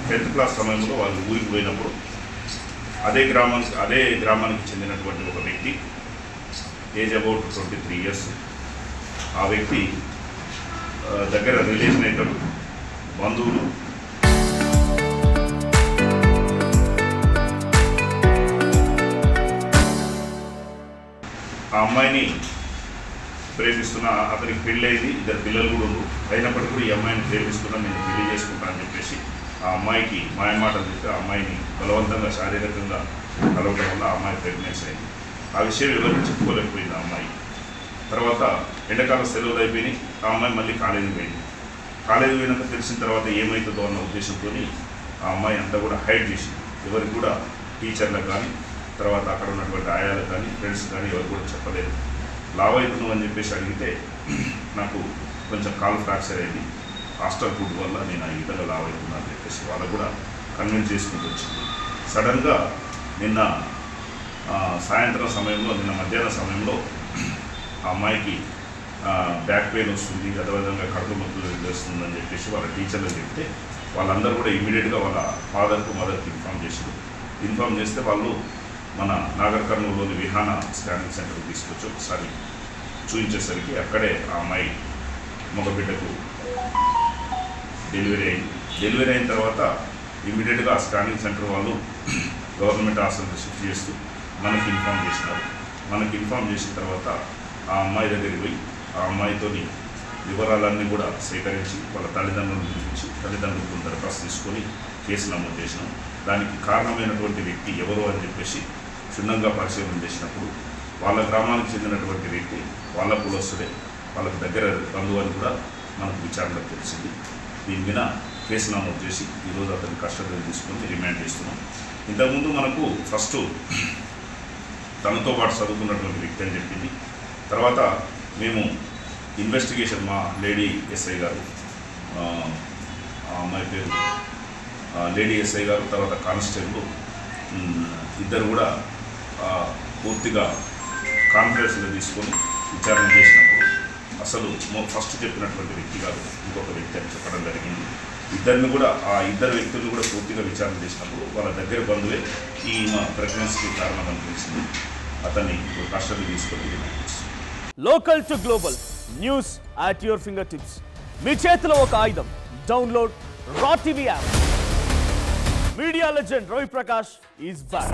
10th class సమయంలో వాళ్ళు ఊరికి పోయినప్పుడు అదే గ్రామానికి చెందినటువంటి ఒక వ్యక్తి, ఏజ్ అబౌట్ 23 years, ఆ వ్యక్తి దగ్గర రిలేషన్ అవుతాడు, బంధువులు. ఆ అమ్మాయిని ప్రేమిస్తున్నా, అతనికి పెళ్ళి అయింది, 2 పిల్లలు కూడా ఉన్నారు. అయినప్పటికీ కూడా ఈ అమ్మాయిని ప్రేమిస్తున్నా, నేను పెళ్లి చేసుకుంటా అని చెప్పేసి ఆ అమ్మాయికి మాయమాటలు చెప్పి ఆ అమ్మాయిని బలవంతంగా శారీరకంగా కలవడం వల్ల ఆ అమ్మాయి ప్రెగ్నెన్సీ అయింది. ఆ విషయం ఎవరికి చెప్పుకోలేకపోయింది ఆ అమ్మాయి. తర్వాత ఎండాకాలం సెలవులు అయిపోయినాయి, ఆ అమ్మాయి మళ్ళీ కాలేజీకి పోయింది. కాలేజీకి పోయినాక తెలిసిన తర్వాత ఏమవుతుందో అన్న ఉద్దేశంతో ఆ అమ్మాయి అంతా కూడా హైడ్ చేసింది. ఎవరికి కూడా, టీచర్లకు కానీ, తర్వాత అక్కడ ఉన్నటువంటి ఆయాలకు కానీ, ఫ్రెండ్స్ కానీ ఎవరు కూడా చెప్పలేదు. లావ్ అవుతున్నావు అని చెప్పేసి అడిగితే నాకు కొంచెం కాలు ఫ్రాక్చర్ అయింది, హాస్టల్ ఫుడ్ వల్ల నేను ఈ విధంగా లావ్ అవుతున్నాను అని చెప్పేసి వాళ్ళకు కూడా కన్విన్స్ చేసుకుంటూ వచ్చింది. సడన్గా నిన్న సాయంత్రం సమయంలో, నిన్న మధ్యాహ్నం సమయంలో ఆ అమ్మాయికి బ్యాక్ పెయిన్ వస్తుంది, అదేవిధంగా కడుపు నొప్పులు వస్తుందని చెప్పేసి వాళ్ళ టీచర్లు చెప్తే వాళ్ళందరూ కూడా ఇమీడియట్గా వాళ్ళ ఫాదర్కు మదర్కి ఇన్ఫామ్ చేస్తే వాళ్ళు మన నాగర్ కర్నూలులోని విహాన స్కానింగ్ సెంటర్కి తీసుకొచ్చి ఒకసారి చూపించేసరికి అక్కడే ఆ అమ్మాయి మగబిడ్డకు డెలివరీ అయింది. డెలివరీ అయిన తర్వాత ఇమీడియట్గా ఆ స్కానింగ్ సెంటర్ వాళ్ళు గవర్నమెంట్ హాస్పిటల్ షిఫ్ట్ చేస్తూ మనకి ఇన్ఫామ్ చేసినారు. మనకి ఇన్ఫామ్ చేసిన తర్వాత ఆ అమ్మాయి దగ్గరికి పోయి ఆ అమ్మాయితోని వివరాలన్నీ కూడా సేకరించి వాళ్ళ తల్లిదండ్రులను పిలిపించి తల్లిదండ్రులకు దరఖాస్తు తీసుకొని కేసు నమోదు చేసినాం. దానికి కారణమైనటువంటి వ్యక్తి ఎవరు అని చెప్పేసి క్షుణ్ణంగా పరిశీలన చేసినప్పుడు వాళ్ళ గ్రామానికి చెందినటువంటి వ్యక్తి, వాళ్ళ కులస్తుడే, వాళ్ళకు దగ్గర బంధువు అని కూడా మనకు విచారణలో తెలిసింది. దీని మీద కేసు నమోదు చేసి ఈరోజు అతన్ని కస్టడీలో తీసుకొని రిమాండ్ చేస్తున్నాం. ఇంతకుముందు మనకు ఫస్ట్ తనతో పాటు చదువుకున్నటువంటి వ్యక్తి అని చెప్పింది. తర్వాత మేము ఇన్వెస్టిగేషన్, మా లేడీ ఎస్ఐ గారు, ఆ అమ్మాయి పేరు లేడీ ఎస్ఐ గారు, తర్వాత కానిస్టేబుల్ ఇద్దరు కూడా పూర్తిగా కాన్ఫరెన్స్లో తీసుకొని విచారణ చేసినప్పుడు అసలు ఫస్ట్ చెప్పినటువంటి వ్యక్తి కాదు, ఇంకొక వ్యక్తి అని చెప్పడం జరిగింది. ఇద్దరిని కూడా, ఆ ఇద్దరు వ్యక్తులను కూడా పూర్తిగా విచారణ చేసినప్పుడు వాళ్ళ దగ్గర బంధువే ఈ మా ప్రెగ్నెన్సీకి కారణం అనిపించింది. అతన్ని ఇప్పుడు కస్టడీ తీసుకొని రిమాండ్ చేస్తుంది. Local to global news at your fingertips. మీ చేతిలో ఒక ఆయుధం. Download R TV app. Media legend Ravi Prakash is back.